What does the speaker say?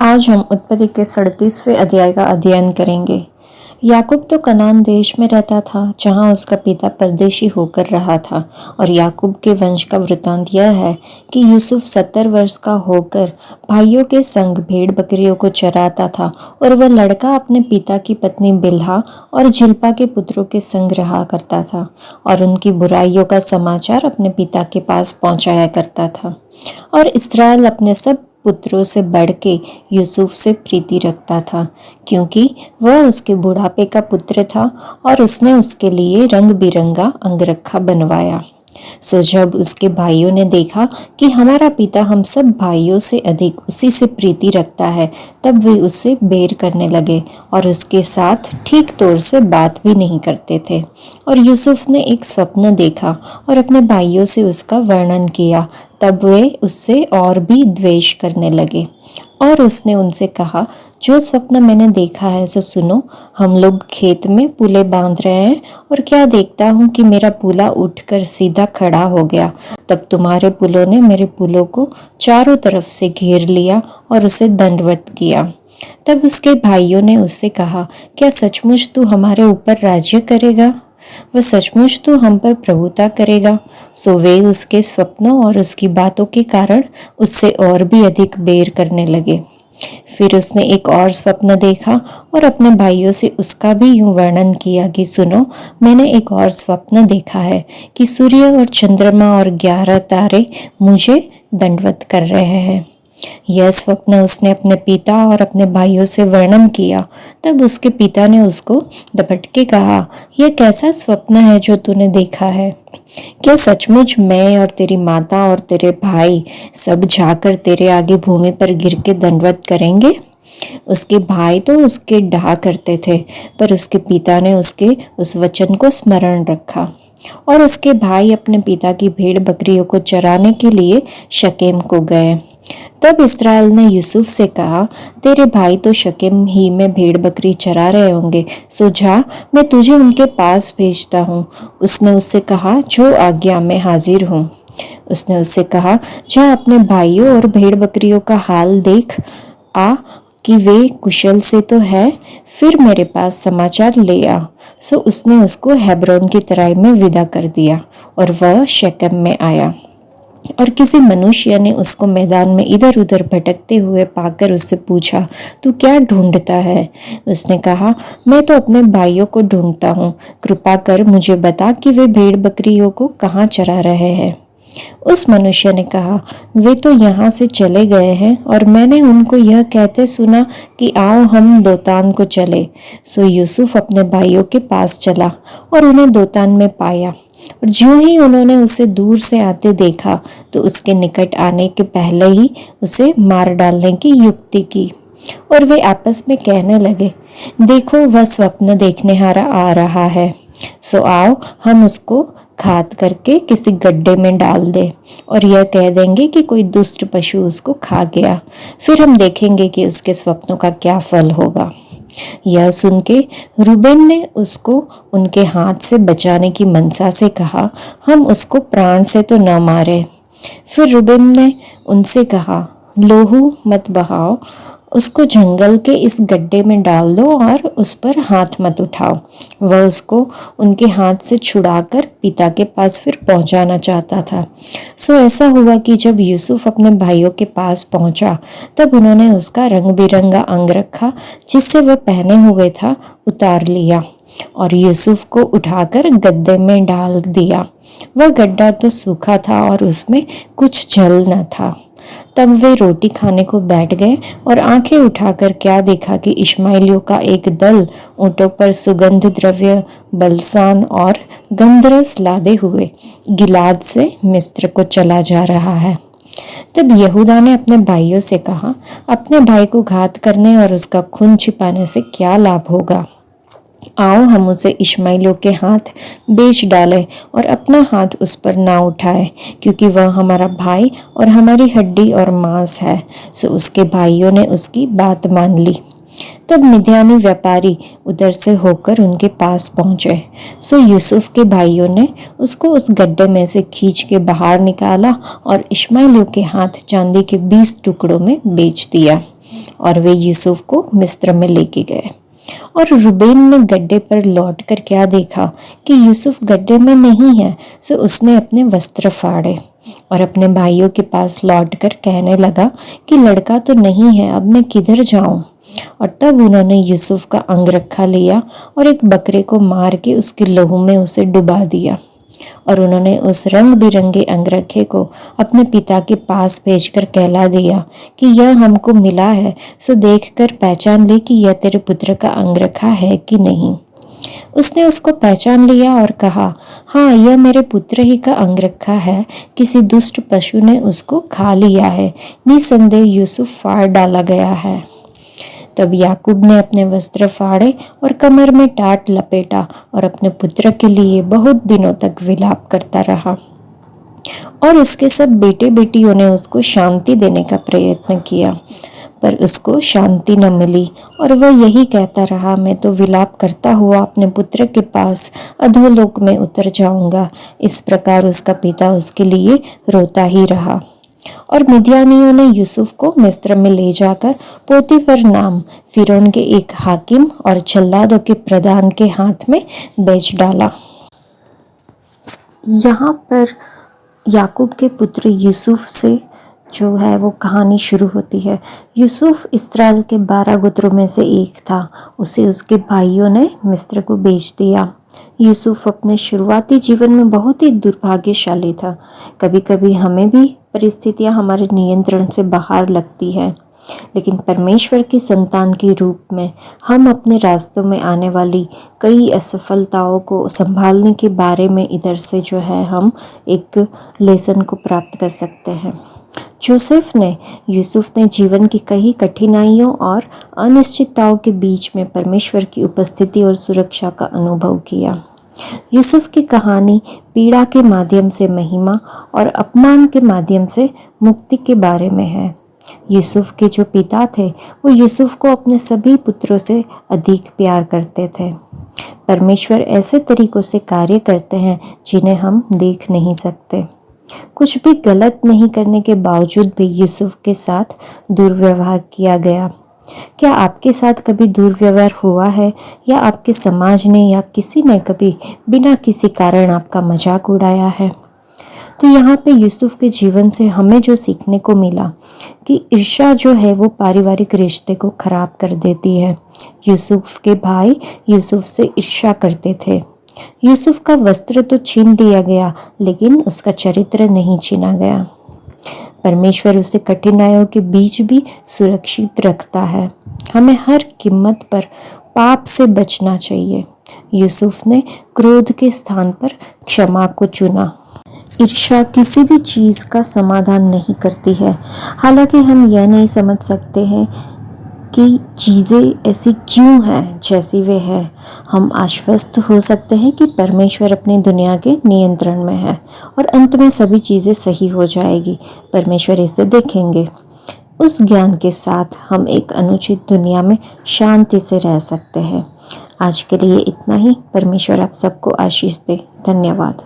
आज हम उत्पत्ति के 37वें अध्याय का अध्ययन करेंगे। याकूब तो कनान देश में रहता था, जहां उसका पिता परदेशी होकर रहा था। और याकूब के वंश का वृत्तांत यह है कि यूसुफ 70 वर्ष का होकर भाइयों के संग भेड़ बकरियों को चराता था, और वह लड़का अपने पिता की पत्नी बिल्हा और जिल्पा के पुत्रों के संग रहा करता था, और उनकी बुराइयों का समाचार अपने पिता के पास पहुंचाया करता था। और इस्राएल अपने सब पुत्रों से बढ़ के यूसुफ से प्रीति रखता था, क्योंकि वह उसके बुढ़ापे का पुत्र था, और उसने उसके लिए रंग बिरंगा अंगरखा बनवाया। सो जब उसके भाइयों ने देखा कि हमारा पिता हम सब भाइयों से अधिक उसी से प्रीति रखता है, तब वे उससे बैर करने लगे और उसके साथ ठीक तौर से बात भी नहीं करते थे। और यूसुफ ने एक स्वप्न देखा और अपने भाइयों से उसका वर्णन किया। तब वे उससे और भी द्वेष करने लगे। और उसने उनसे कहा, जो स्वप्न मैंने देखा है सो सुनो। हम लोग खेत में पुले बांध रहे हैं, और क्या देखता हूँ कि मेरा पुला उठकर सीधा खड़ा हो गया। तब तुम्हारे पुलों ने मेरे पुलों को चारों तरफ से घेर लिया और उसे दंडवत किया। तब उसके भाइयों ने उससे कहा, क्या सचमुच तू हमारे ऊपर राज्य करेगा? वह सचमुच तो हम पर प्रभुता करेगा। सो वे उसके स्वप्नों और उसकी बातों के कारण उससे और भी अधिक बैर करने लगे। फिर उसने एक और स्वप्न देखा और अपने भाइयों से उसका भी यूं वर्णन किया कि सुनो, मैंने एक और स्वप्न देखा है कि सूर्य और चंद्रमा और 11 तारे मुझे दंडवत कर रहे हैं। यह स्वप्न उसने अपने पिता और अपने भाइयों से वर्णन किया। तब उसके पिता ने उसको दपट के कहा, यह कैसा स्वप्न है जो तूने देखा है? क्या सचमुच मैं और तेरी माता और तेरे भाई सब जाकर तेरे आगे भूमि पर गिर के दंडवत करेंगे? उसके भाई तो उसके डाह करते थे, पर उसके पिता ने उसके उस वचन को स्मरण रखा। और उसके भाई अपने पिता की भेड़ बकरियों को चराने के लिए शकेम को गए। तब इस्राएल ने यूसुफ से कहा, तेरे भाई तो शकेम ही में भेड़ बकरी चरा रहे होंगे, सो जा, मैं तुझे उनके पास भेजता हूँ। उसने उससे कहा, जो आज्ञा, मैं हाजिर हूँ। उसने उससे कहा, जा अपने भाइयों और भेड़ बकरियों का हाल देख आ कि वे कुशल से तो है, फिर मेरे पास समाचार ले आ। सो उसने उसको हेब्रोन की तराई में विदा कर दिया, और वह शकेम में आया। और किसी मनुष्य ने उसको मैदान में इधर उधर भटकते हुए पाकर उससे पूछा, तू क्या ढूंढता है? उसने कहा, मैं तो अपने भाइयों को ढूंढता हूँ। कृपा कर मुझे बता कि वे भेड़ बकरियों को कहाँ चरा रहे हैं। उस मनुष्य ने कहा, वे तो यहाँ से चले गए हैं, और मैंने उनको यह कहते सुना कि आओ हम दोतान को चले। सो यूसुफ अपने भाइयों के पास चला और उन्हें दोतान में पाया। और जो ही उन्होंने उसे दूर से आते देखा, तो उसके निकट आने के पहले ही उसे मार डालने की युक्ति की। और वे आपस में कहने लगे, देखो, वह स्वप्न देखने हारा आ रहा है। सो आओ हम उसको घात करके किसी गड्ढे में डाल दे, और यह कह देंगे कि कोई दुष्ट पशु उसको खा गया। फिर हम देखेंगे कि उसके स्वप्नों का क्या फल होगा। यह सुन के रूबेन ने उसको उनके हाथ से बचाने की मनसा से कहा, हम उसको प्राण से तो न मारे। फिर रूबेन ने उनसे कहा, लोहू मत बहाओ, उसको जंगल के इस गड्ढे में डाल दो और उस पर हाथ मत उठाओ। वह उसको उनके हाथ से छुड़ाकर पिता के पास फिर पहुंचाना चाहता था। सो ऐसा हुआ कि जब यूसुफ अपने भाइयों के पास पहुंचा, तब उन्होंने उसका रंग बिरंगा अंगरखा जिससे वह पहने हुए था उतार लिया, और यूसुफ को उठाकर गड्ढे में डाल दिया। वह गड्ढा तो सूखा था और उसमें कुछ जल न था। तब वे रोटी खाने को बैठ गए, और आंखें उठाकर क्या देखा कि इश्माएलियों का एक दल ऊँटों पर सुगंध द्रव्य, बलसान और गंधरस लादे हुए गिलाद से मिस्र को चला जा रहा है। तब यहूदा ने अपने भाइयों से कहा, अपने भाई को घात करने और उसका खून छिपाने से क्या लाभ होगा? आओ हम उसे इश्माएलियों के हाथ बेच डालें और अपना हाथ उस पर ना उठाए, क्योंकि वह हमारा भाई और हमारी हड्डी और मांस है। सो उसके भाइयों ने उसकी बात मान ली। तब मिद्यानी व्यापारी उधर से होकर उनके पास पहुंचे। सो यूसुफ के भाइयों ने उसको उस गड्ढे में से खींच के बाहर निकाला और इश्माएलियों के हाथ चांदी के 20 टुकड़ों में बेच दिया। और वे यूसुफ को मिस्र में लेके गए। और रूबेन ने गड्ढे पर लौटकर क्या देखा कि यूसुफ गड्ढे में नहीं है, सो उसने अपने वस्त्र फाड़े और अपने भाइयों के पास लौटकर कहने लगा कि लड़का तो नहीं है, अब मैं किधर जाऊं। और तब उन्होंने यूसुफ का अंगरखा लिया और एक बकरे को मार के उसके लहू में उसे डुबा दिया। और उन्होंने उस रंग बिरंगे अंगरखे को अपने पिता के पास भेजकर कहला दिया कि यह हमको मिला है, सो देखकर पहचान ले कि यह तेरे पुत्र का अंगरखा है कि नहीं। उसने उसको पहचान लिया और कहा, हाँ, यह मेरे पुत्र ही का अंगरखा है, किसी दुष्ट पशु ने उसको खा लिया है, निसंदेह यूसुफ फाड़ डाला गया है। तब याकूब ने अपने वस्त्र फाड़े और कमर में टाट लपेटा और अपने पुत्र के लिए बहुत दिनों तक विलाप करता रहा। और उसके सब बेटे बेटियों ने उसको शांति देने का प्रयत्न किया, पर उसको शांति न मिली और वह यही कहता रहा, मैं तो विलाप करता हुआ अपने पुत्र के पास अधोलोक में उतर जाऊंगा। इस प्रकार उसका पिता उसके लिए रोता ही रहा। और मिद्यानियों ने यूसुफ को मिस्र में ले जाकर पोतीफर नाम फिरौन के एक हाकिम और जल्लादों के प्रधान के हाथ में बेच डाला। यहाँ पर याकूब के पुत्र यूसुफ से जो है वो कहानी शुरू होती है। यूसुफ इस्राएल के 12 गोत्रों में से एक था। उसे उसके भाइयों ने मिस्र को बेच दिया। यूसुफ अपने शुरुआती जीवन में बहुत ही दुर्भाग्यशाली था। कभी कभी हमें भी परिस्थितियां हमारे नियंत्रण से बाहर लगती है, लेकिन परमेश्वर की संतान के रूप में हम अपने रास्तों में आने वाली कई असफलताओं को संभालने के बारे में इधर से जो है हम एक लेसन को प्राप्त कर सकते हैं। यूसुफ ने जीवन की कई कठिनाइयों और अनिश्चितताओं के बीच में परमेश्वर की उपस्थिति और सुरक्षा का अनुभव किया। यूसुफ की कहानी पीड़ा के माध्यम से महिमा और अपमान के माध्यम से मुक्ति के बारे में है। यूसुफ के जो पिता थे वो यूसुफ को अपने सभी पुत्रों से अधिक प्यार करते थे। परमेश्वर ऐसे तरीकों से कार्य करते हैं जिन्हें हम देख नहीं सकते। कुछ भी गलत नहीं करने के बावजूद भी यूसुफ के साथ दुर्व्यवहार किया गया। क्या आपके साथ कभी दुर्व्यवहार हुआ है, या आपके समाज ने या किसी ने कभी बिना किसी कारण आपका मजाक उड़ाया है? तो यहाँ पे यूसुफ के जीवन से हमें जो सीखने को मिला कि ईर्ष्या जो है वो पारिवारिक रिश्ते को खराब कर देती है। यूसुफ के भाई यूसुफ से ईर्ष्या करते थे। यूसुफ का वस्त्र तो छीन लिया गया, लेकिन उसका चरित्र नहीं छीना गया। परमेश्वर उसे कठिनाइयों के बीच भी सुरक्षित रखता है। हमें हर कीमत पर पाप से बचना चाहिए। यूसुफ ने क्रोध के स्थान पर क्षमा को चुना। ईर्ष्या किसी भी चीज़ का समाधान नहीं करती है। हालांकि हम यह नहीं समझ सकते हैं कि चीज़ें ऐसी क्यों हैं जैसी वे हैं। हम आश्वस्त हो सकते हैं कि परमेश्वर अपनी दुनिया के नियंत्रण में है और अंत में सभी चीज़ें सही हो जाएगी। परमेश्वर इसे देखेंगे। उस ज्ञान के साथ हम एक अनुचित दुनिया में शांति से रह सकते हैं। आज के लिए इतना ही। परमेश्वर आप सबको आशीष दे। धन्यवाद।